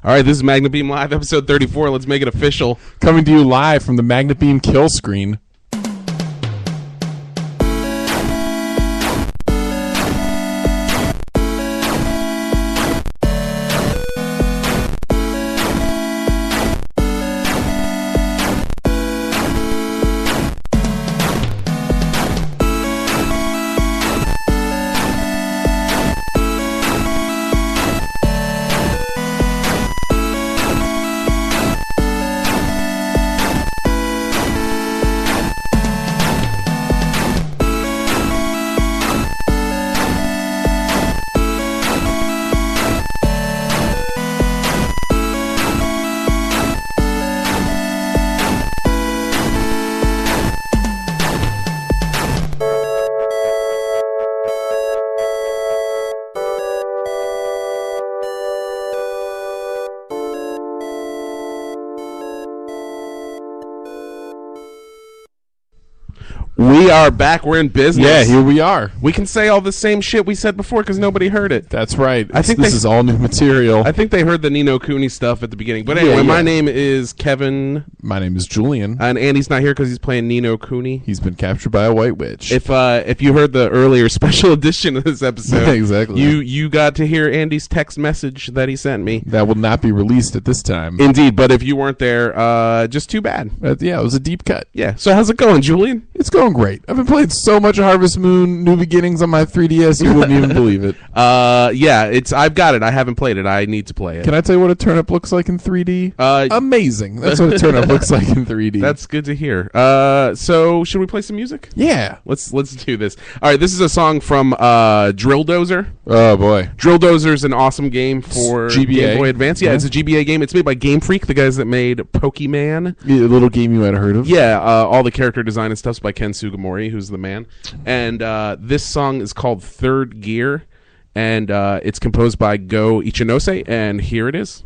All right, this is Magna Beam Live, episode 34. Let's make it official. Coming to you live from the Magna Beam kill screen. We are back. We're in business. Yeah, here we are. We can say all the same shit we said before because nobody heard it. That's right. I think this is all new material. I think they heard the Nino Cooney stuff at the beginning. But anyway, my name is Kevin. My name is Julian. And Andy's not here because he's playing Nino Cooney. He's been captured by a white witch. If you heard the earlier special edition of this episode, exactly, you got to hear Andy's text message that he sent me. That will not be released at this time. Indeed, but if you weren't there, just too bad. Yeah, it was a deep cut. Yeah. So how's it going, Julian? It's going great. I've been playing so much Harvest Moon New Beginnings on my 3DS, you wouldn't even believe it. Yeah, I've got it. I haven't played it. I need to play it. Can I tell you what a turnip looks like in 3D? Amazing. That's what a turnip looks like in 3D. That's good to hear. So should we play some music? Yeah. Let's do this. All right, this is a song from Drill Dozer. Oh boy. Drill Dozer is an awesome game for GBA. Game Boy Advance. Yeah, it's a GBA game. It's made by Game Freak, the guys that made Pokemon. Yeah, a little game you might have heard of. Yeah, all the character design and stuff's by Ken Sugimori, who's the man. And this song is called Third Gear, and it's composed by Go Ichinose, and here it is.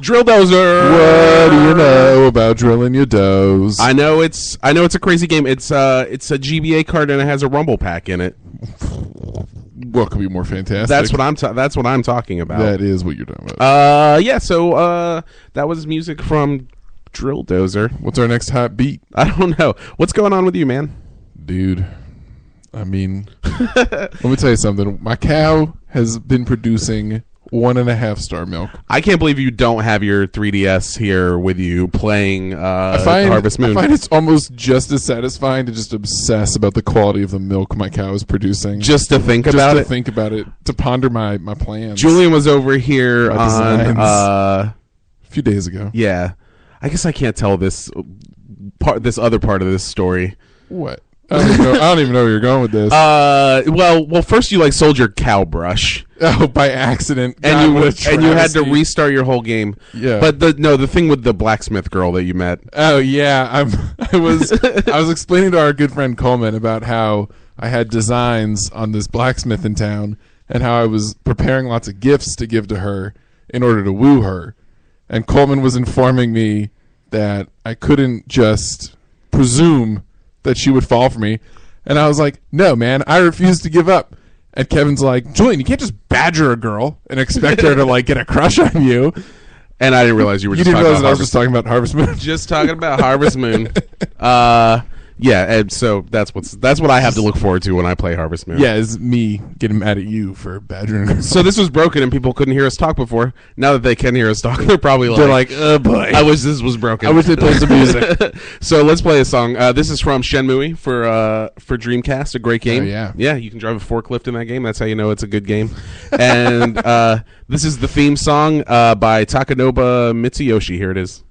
Drill Dozer. What do you know about drilling your does? I know it's a crazy game. It's a GBA card and it has a Rumble Pack in it. What could be more fantastic? That's what I'm talking about. That is what you're talking about. Yeah. So that was music from Drill Dozer. What's our next hot beat? I don't know. What's going on with you, man? Dude, I mean, let me tell you something. My cow has been producing 1.5 star milk. I can't believe you don't have your 3DS here with you playing Harvest Moon. I find it's almost just as satisfying to just obsess about the quality of the milk my cow is producing. Just to think about it? Think about it. To ponder my plans. Julian was over here on a few days ago. Yeah. I guess I can't tell this other part of this story. What? I don't even know where you're going with this. Well, first you sold your cow brush. Oh, by accident. And you had to restart your whole game. Yeah. But the thing with the blacksmith girl that you met. Oh yeah, I was explaining to our good friend Coleman about how I had designs on this blacksmith in town and how I was preparing lots of gifts to give to her in order to woo her. And Coleman was informing me that I couldn't just presume that she would fall for me. And I was like, no, man, I refuse to give up. And Kevin's like, Julian, you can't just badger a girl and expect her to get a crush on you. And I didn't realize you were just talking about Harvest Moon. I was just talking about Harvest Moon. Just talking about Harvest Moon. Yeah, and so that's what I have to look forward to when I play Harvest Moon. Yeah, is me getting mad at you for badgering her. So this was broken and people couldn't hear us talk before. Now that they can hear us talk, they're probably like, oh boy, I wish this was broken. I wish they played some music. So let's play a song. This is from Shenmue for Dreamcast, a great game. Oh, yeah. Yeah, you can drive a forklift in that game. That's how you know it's a good game. And this is the theme song by Takanobu Mitsuyoshi. Here it is.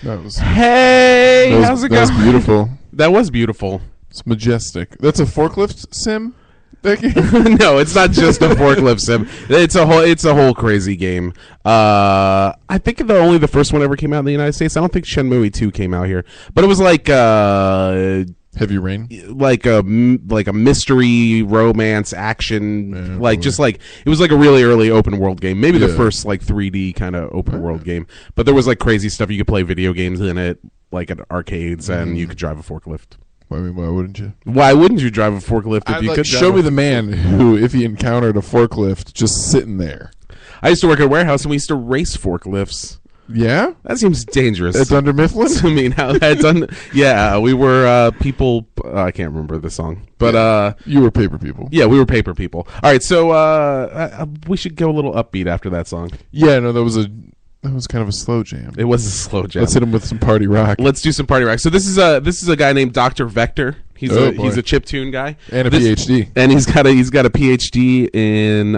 That was Hey, how's it going? That was beautiful. That was beautiful. It's majestic. That's a forklift sim? That game? No, it's not just a forklift sim. It's a whole crazy game. I think only the first one ever came out in the United States. I don't think Shenmue 2 came out here, but it was like Heavy Rain, like a mystery romance action, Yeah, just like it was like a really early open world game. Maybe the Yeah. first like 3D kind of open world game, but there was like crazy stuff. You could play video games in it, like at arcades, and you could drive a forklift. I mean, why wouldn't you? Why wouldn't you drive a forklift if you could? Show me the man who, if he encountered a forklift, just sitting there. I used to work at a warehouse, and we used to race forklifts. Yeah, That seems dangerous. it's under Mifflin. I mean, how that's yeah, we were people. I can't remember the song, but You were paper people. yeah, we were paper people. All right, so we should go a little upbeat after that song. Yeah, no, that was kind of a slow jam. It was a slow jam. Let's hit him with some party rock Let's do some party rock. So this is a guy named Dr. Vector. He's Oh, he's boy. a chiptune guy and a PhD. and he's got a PhD in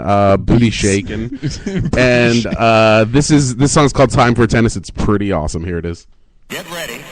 booty shaking. And this song's called "Time for Tennis." It's pretty awesome. Here it is. Get ready.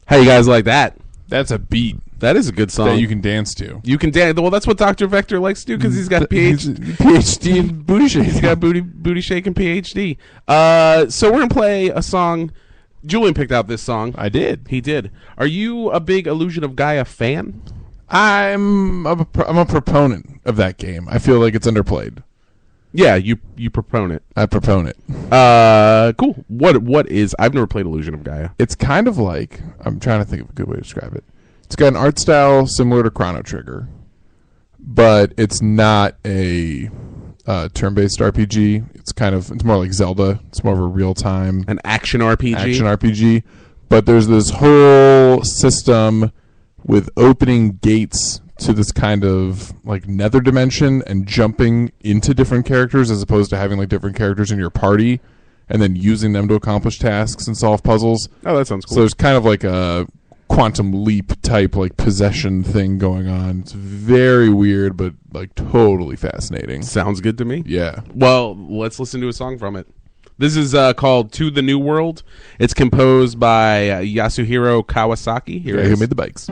How you guys like that? That's a beat That is a good song. that you can dance to. You can dance. Well, that's what Dr. Vector likes to do because he's got PhD in booty shaking. He's got booty shaking PhD. So we're gonna play a song. Julian picked out this song. I did. He did. Are you a big Illusion of Gaia fan? I'm a proponent of that game. I feel like it's underplayed. Yeah, you proponent. I proponent. Cool. What is? I've never played Illusion of Gaia. It's kind of like, I'm trying to think of a good way to describe it. It's got an art style similar to Chrono Trigger, but it's not a turn-based RPG. It's more like Zelda. It's more of a real-time An action RPG. But there's this whole system with opening gates to this kind of like nether dimension and jumping into different characters as opposed to having like different characters in your party and then using them to accomplish tasks and solve puzzles. Oh, that sounds cool. So there's kind of like a quantum leap type like possession thing going on. It's very weird, but like totally fascinating. Sounds good to me. Yeah. Well, let's listen to a song from it. This is called To the New World. It's composed by Yasuhiro Kawasaki. Here it is. Who made the bikes.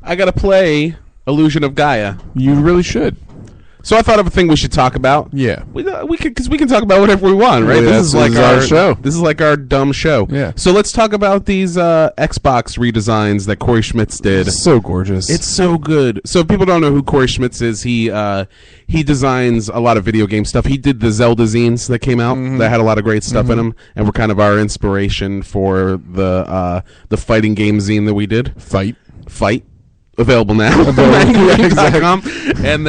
I gotta play Illusion of Gaia. You really should. So I thought of a thing we should talk about. Yeah. We can, because we can talk about whatever we want, right? Yeah, this is like our show. This is like our dumb show. Yeah. So let's talk about these Xbox redesigns that Corey Schmitz did. So gorgeous. It's so good. So if people don't know who Corey Schmitz is, he designs a lot of video game stuff. He did the Zelda zines that came out that had a lot of great stuff in them, and were kind of our inspiration for the fighting game zine that we did. Fight. Available now. Exactly. And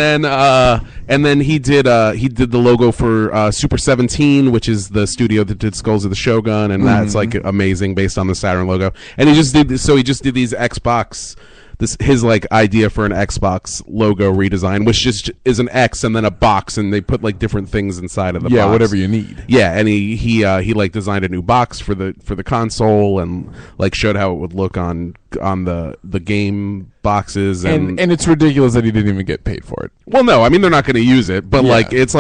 then he did the logo for Super 17, which is the studio that did Skulls of the Shogun, and that's like amazing based on the Saturn logo. And he just did these Xbox. His like idea for an Xbox logo redesign, which just is an X and then a box, and they put like different things inside of the box. Yeah, whatever you need. Yeah, and he like designed a new box for the console, and like showed how it would look on the game boxes, and it's ridiculous that he didn't even get paid for it. well, no, I mean they're not going to use it, but it's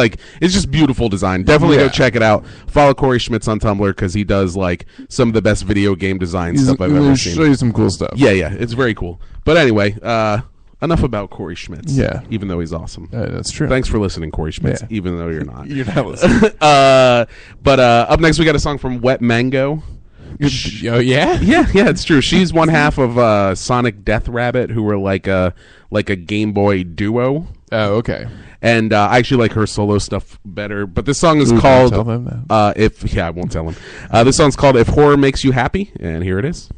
just beautiful design. Definitely go check it out. Follow Corey Schmitz on Tumblr because he does like some of the best video game design stuff I've ever seen. Show you some cool stuff. Yeah, it's very cool. But anyway, enough about Corey Schmitz. Yeah. Even though he's awesome. That's true. Thanks for listening, Corey Schmitz, Yeah. even though you're not. You're not listening. But up next, we got a song from Wet Mango. Oh, yeah? Yeah, it's true. She's one half of Sonic Death Rabbit, who were like a Game Boy duo. Oh, okay. And I actually like her solo stuff better. But this song is Ooh, called... don't tell them that. I won't tell him. This song's called If Horror Makes You Happy, and here it is.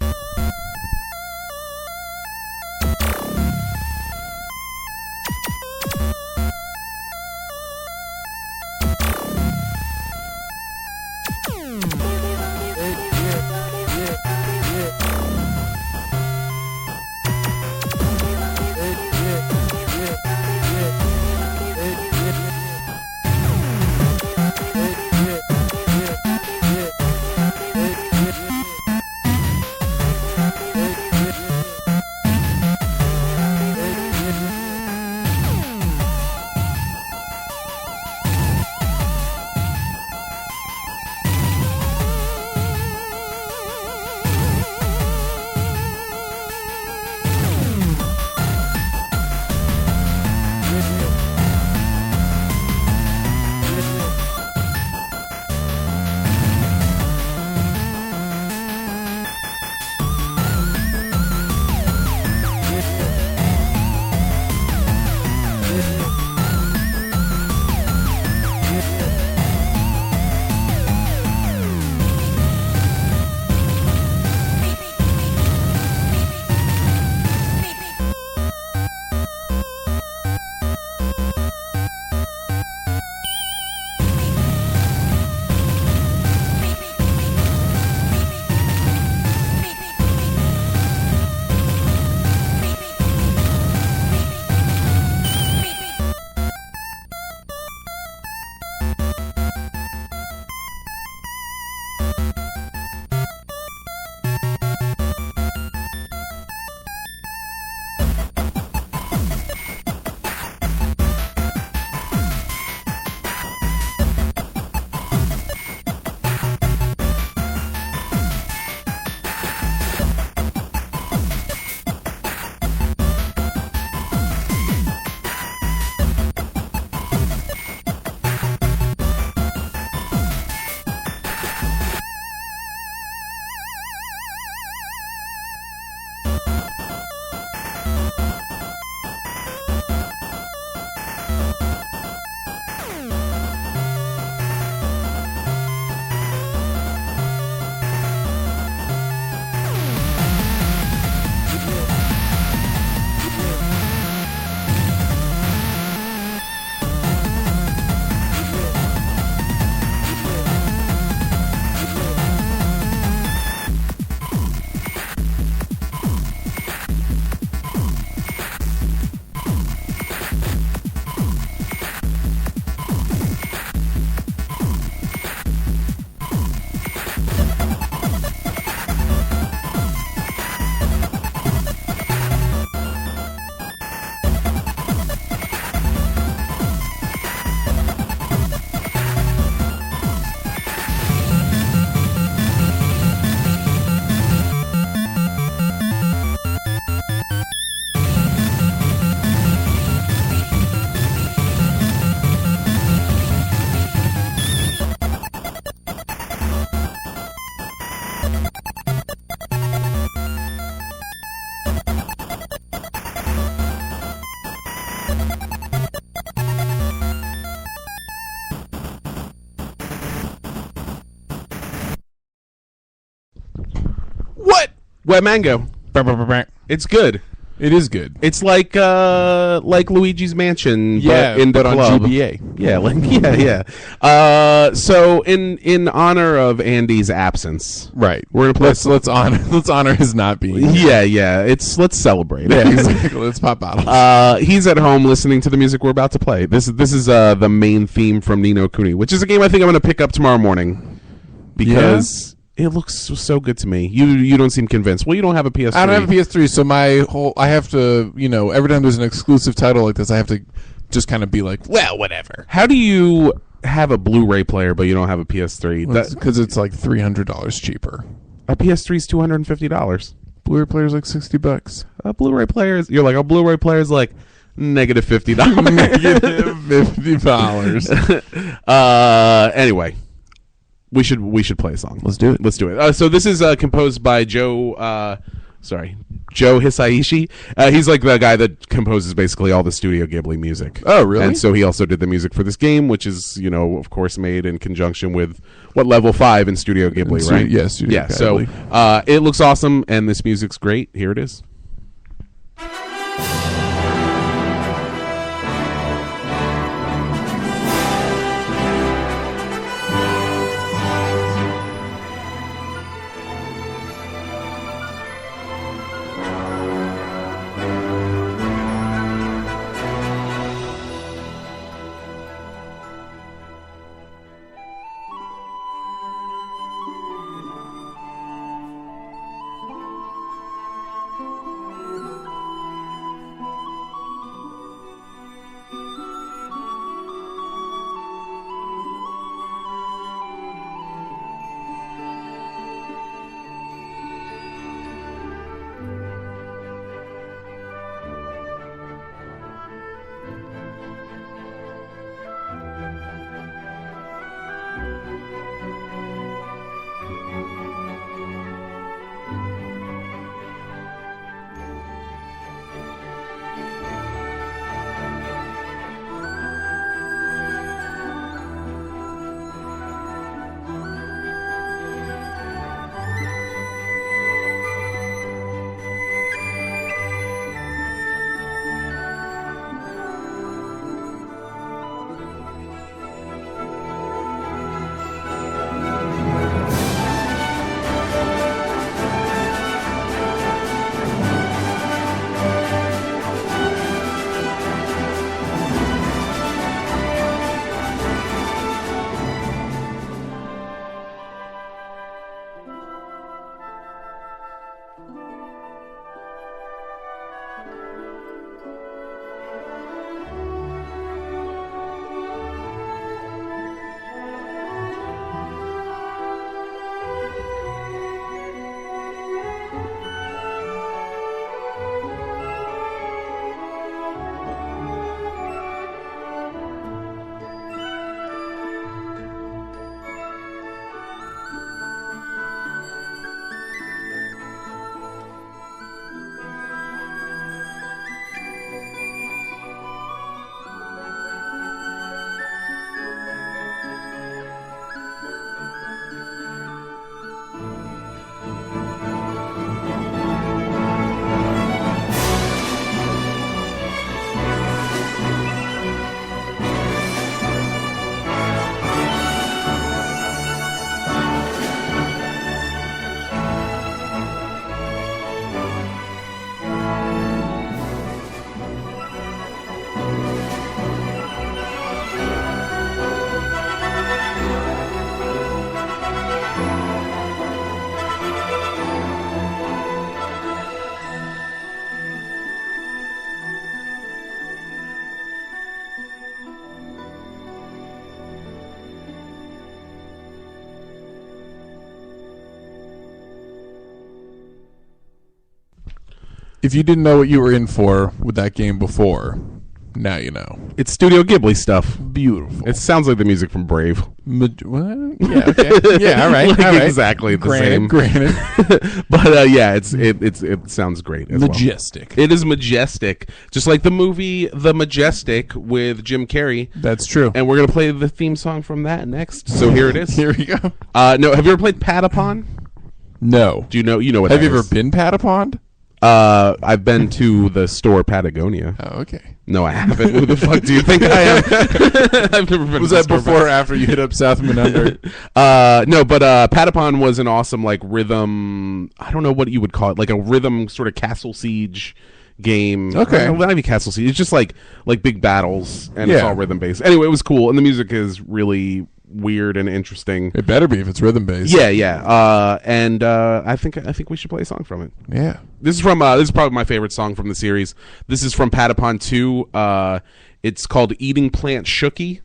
What? Wet Mango. It's good. It is good. It's like Luigi's Mansion, Yeah, but in the but on club. GBA. Yeah. So in honor of Andy's absence, Right. we're gonna play. Let's honor his not being here. Yeah. Let's celebrate. Yeah, exactly. Let's pop bottles. He's at home listening to the music we're about to play. This is the main theme from Ni no Kuni, which is a game I think I'm going to pick up tomorrow morning because it looks so good to me. You don't seem convinced. Well, you don't have a PS3. I don't have a PS3, so I have to, every time there's an exclusive title like this, I have to just kind of be like, well, whatever. How do you have a Blu-ray player but you don't have a PS3? Because it's like $300 cheaper. A PS3 is $250. Blu-ray player's like $60. A Blu-ray player is a Blu-ray player is like negative $50. Negative $50. Anyway. We should play a song. Let's do it. So this is composed by Joe Hisaishi. He's like the guy that composes basically all the Studio Ghibli music. Oh, really? And so he also did the music for this game, which is, of course, made in conjunction with Level 5 in Studio Ghibli, right? Yes, Studio Ghibli. So it looks awesome, and this music's great. Here it is. If you didn't know what you were in for with that game before, now you know. It's Studio Ghibli stuff. Beautiful. It sounds like the music from Brave. What? Yeah, okay. Yeah, all right. Like all right. exactly the same. Granted. But yeah, it sounds great as Majestic. well. It is majestic. Just like the movie The Majestic with Jim Carrey. That's true. And we're going to play the theme song from that next. So here it is. Here we go. No, have you ever played Patapon? No. Do you know? You know what? Have that you ever is. been Patapond? I've been to the store Patagonia. Oh, okay. No, I haven't. Who the fuck do you think I am? I've never been. Was to the that store before or after you hit up South Menander? No, but Patapon was an awesome like rhythm. I don't know what you would call it, like a rhythm sort of Castle Siege game. Okay. Not even Castle Siege. It's just like big battles, and it's Yeah. all rhythm based. Anyway, it was cool, and the music is really weird and interesting. It better be if it's rhythm based. Yeah. And I think we should play a song from it. Yeah. This is from this is probably my favorite song from the series. This is from Patapon 2. It's called Eating Plant Shooky.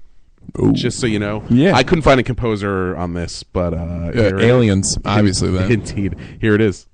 Ooh. Just so you know. Yeah. I couldn't find a composer on this, but here it Aliens, is. obviously. Then. Indeed. Here it is.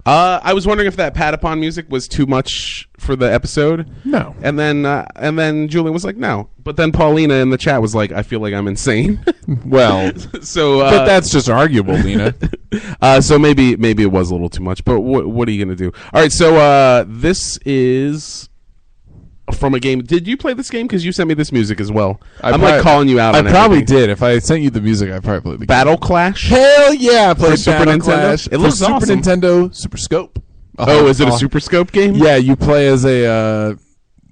I was wondering if that Patapon music was too much for the episode. No. And then Julian was like, no. But then Paulina in the chat was like, I feel like I'm insane. Well, so, but that's just arguable, Lena. so maybe it was a little too much. But what are you gonna do? All right. So this is from a game. Did you play this game? Because you sent me this music as well. I'm like calling you out. I on probably everything. did. If I sent you the music, I probably played the game. Battle Clash. Hell yeah! I played Super Battle Nintendo? Clash. It looks for Super awesome. Nintendo Super Scope. Oh, is it a Super Scope game? Yeah, you play as a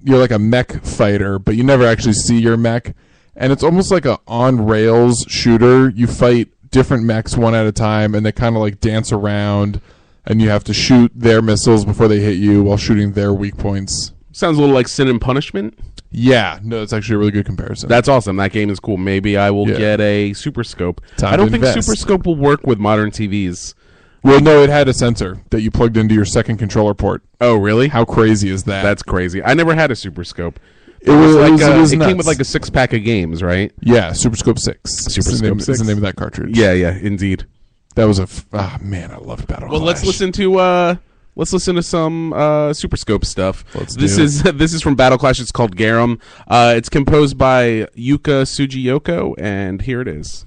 you're like a mech fighter, but you never actually see your mech, and it's almost like a on rails shooter. You fight different mechs one at a time, and they kind of like dance around, and you have to shoot their missiles before they hit you while shooting their weak points. Sounds a little like Sin and Punishment. Yeah, no, it's actually a really good comparison. That's awesome. That game is cool. Maybe I will get a Super Scope. Time I don't to think invest. Super Scope will work with modern TVs. Well, no, it had a sensor that you plugged into your second controller port. Oh, really? How crazy is that? That's crazy. I never had a Super Scope. It was like nuts. it came with like a 6-pack of games, right? Yeah, Super Scope 6. Super It's the name- Scope 6. It's the name of that cartridge. Yeah, indeed. That was man, I loved Battle Well, Clash. let's listen to some Super Scope stuff. This is from Battle Clash. It's called Garum. It's composed by Yuka Sugiyoko, and here it is.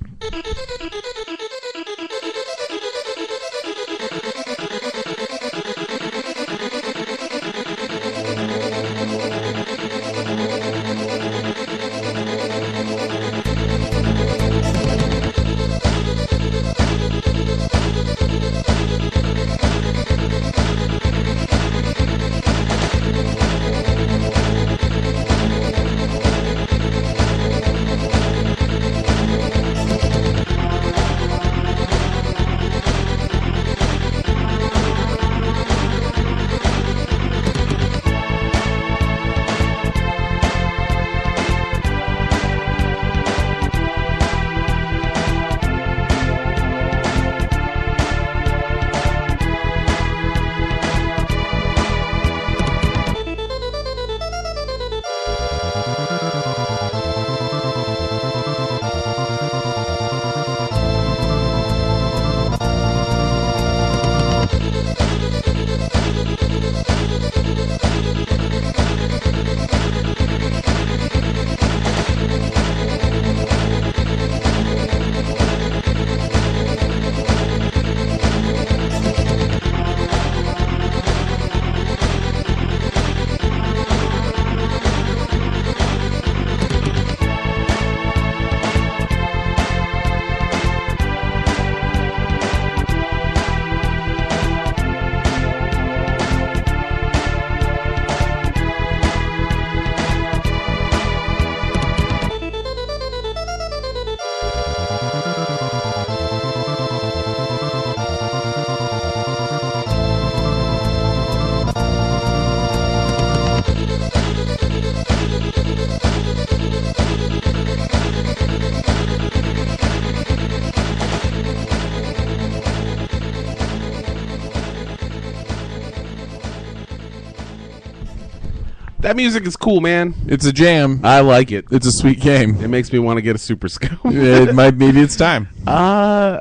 That music is cool, man. It's a jam. I like it. It's a sweet game. It makes me want to get a Super Scope. Maybe it's time. I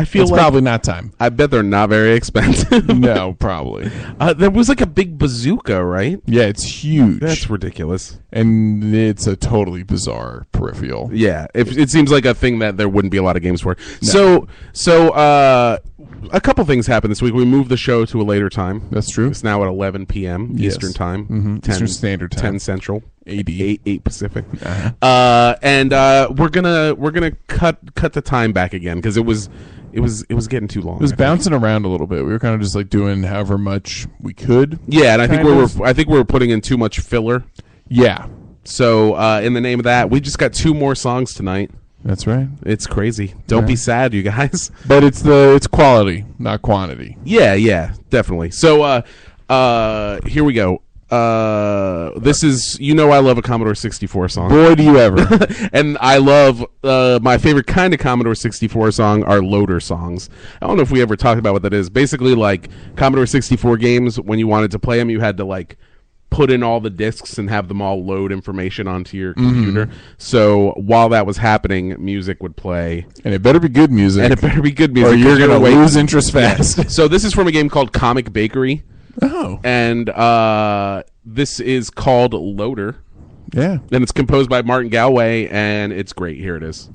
feel It's like probably not time. I bet they're not very expensive. No, probably. There was like a big bazooka, right? Yeah, it's huge. That's ridiculous. And it's a totally bizarre peripheral. Yeah, it seems like a thing that there wouldn't be a lot of games for. No. So a couple things happened this week. We moved the show to a later time. That's true. It's now at 11 p.m. Yes. Eastern time. Mm-hmm. Eastern Standard Time. 10 Central. 8 Pacific. Uh-huh. And we're gonna cut the time back again because it was getting too long. It was bouncing around a little bit. We were kind of just like doing however much we could. Yeah, and I think we were putting in too much filler. Yeah. So in the name of that, we just got 2 more songs tonight. That's right. It's crazy. Don't be sad, you guys. But it's quality, not quantity. Yeah, definitely. So here we go. This is, I love a Commodore 64 song. Boy, do you ever. And I love, my favorite kind of Commodore 64 song are loader songs. I don't know if we ever talked about what that is. Basically, like, Commodore 64 games, when you wanted to play them, you had to, like, put in all the discs and have them all load information onto your computer. So while that was happening, music would play. And it better be good music. Or you're going to lose interest fast. So this is from a game called Comic Bakery. Oh. And this is called Loader. Yeah. And it's composed by Martin Galway, and it's great. Here it is.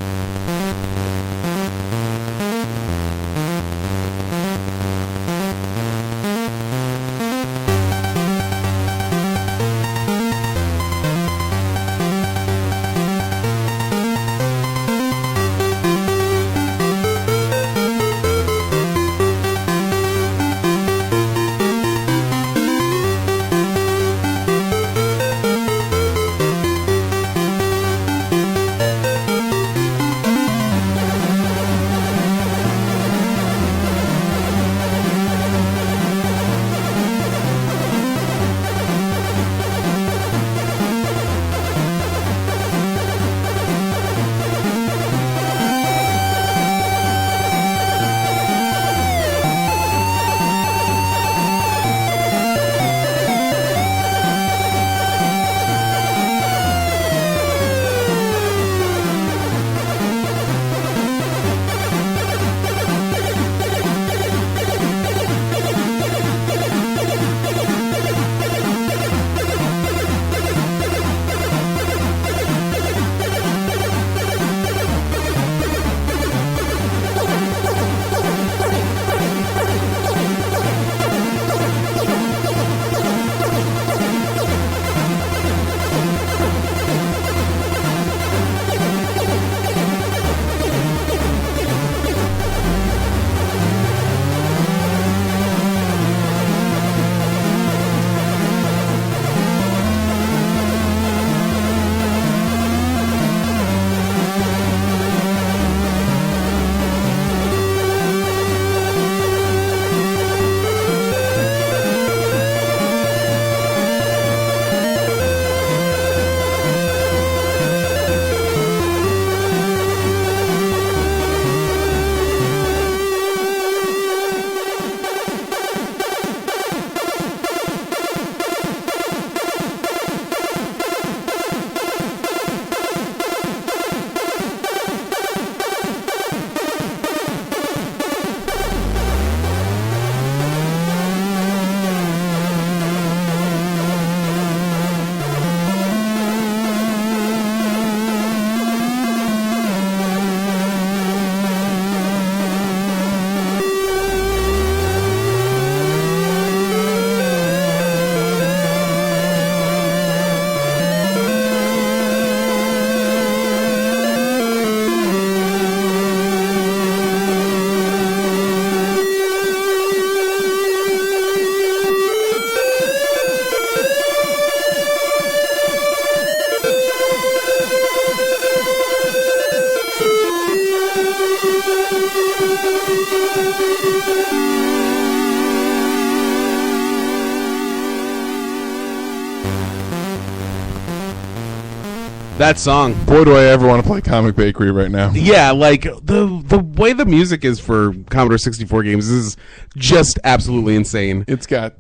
That song. Boy, do I ever want to play Comic Bakery right now. Yeah, like the way the music is for Commodore 64 games is just absolutely insane. It's got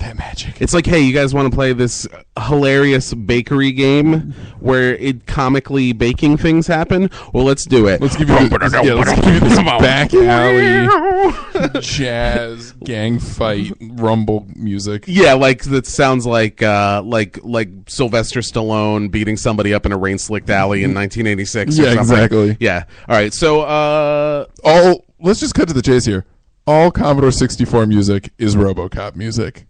that magic. It's like, hey, you guys want to play this hilarious bakery game where comically baking things happen? Well, let's do it. Let's give you this back alley jazz gang fight rumble music. Yeah, like that sounds like Sylvester Stallone beating somebody up in a rain-slicked alley in 1986. Yeah, exactly. Yeah. All right. So, let's just cut to the chase here. All Commodore 64 music is RoboCop music.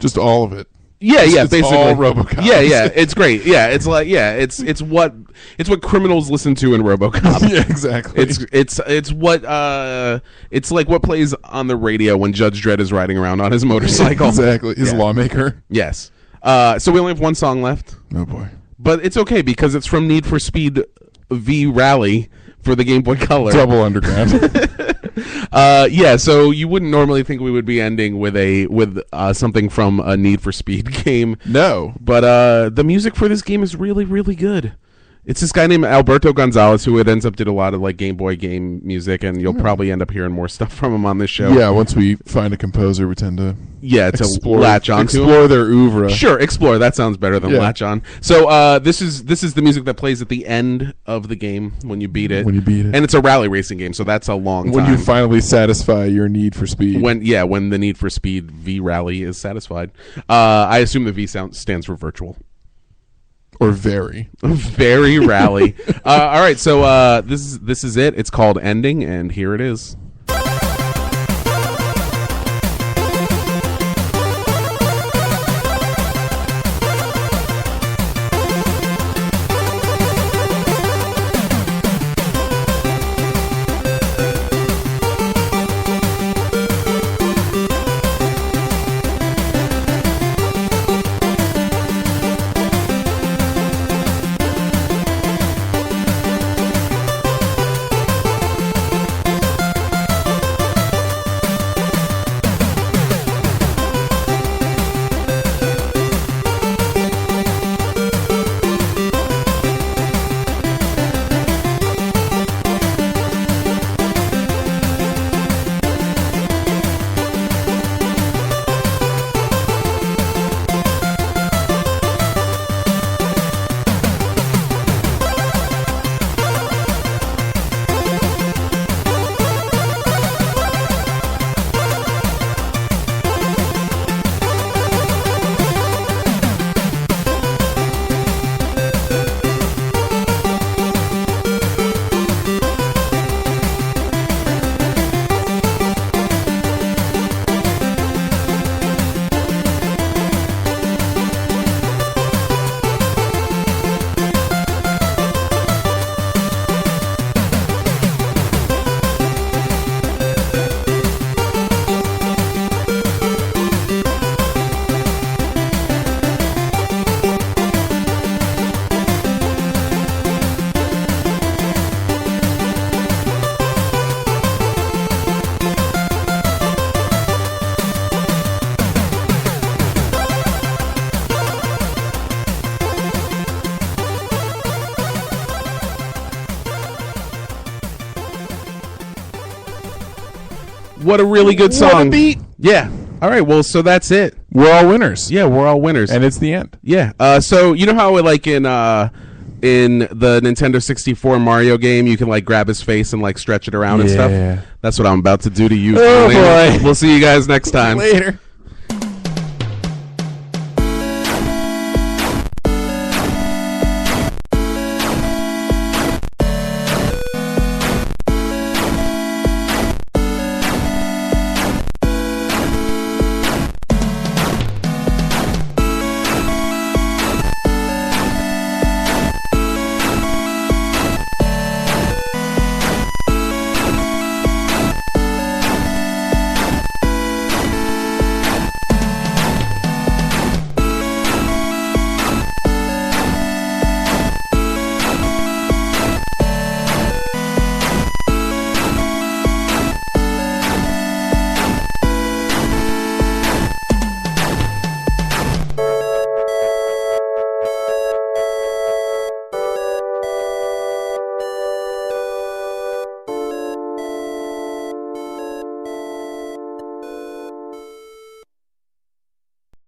Just all of it. Yeah, It's basically all RoboCop. Yeah, it's great. Yeah, it's like it's what criminals listen to in RoboCop. Yeah, exactly. It's like what plays on the radio when Judge Dredd is riding around on his motorcycle. Exactly. His lawmaker. Yes. So we only have one song left. Oh boy. But it's okay because it's from Need for Speed V Rally for the Game Boy Color. Double Underground. Yeah, so you wouldn't normally think we would be ending with something from a Need for Speed game. No. But the music for this game is really, really good. It's this guy named Alberto Gonzalez who ends up did a lot of like Game Boy game music, and you'll probably end up hearing more stuff from him on this show. Yeah, once we find a composer, we tend to latch on to explore their oeuvre. Sure, explore. That sounds better than latch on. So this is the music that plays at the end of the game when you beat it. And it's a rally racing game, so that's a long time. When you finally satisfy your need for speed. When the Need for Speed V Rally is satisfied. I assume the V stands for virtual. Or very rally. All right, so this is it. It's called Ending, and here it is. What a really good song. What a beat. Yeah. All right. Well, so that's it. We're all winners. Yeah, we're all winners. And it's the end. Yeah. So you know how like in the Nintendo 64 Mario game, you can like grab his face and like stretch it around and stuff? That's what I'm about to do to you. Oh, boy. We'll see you guys next time. Later.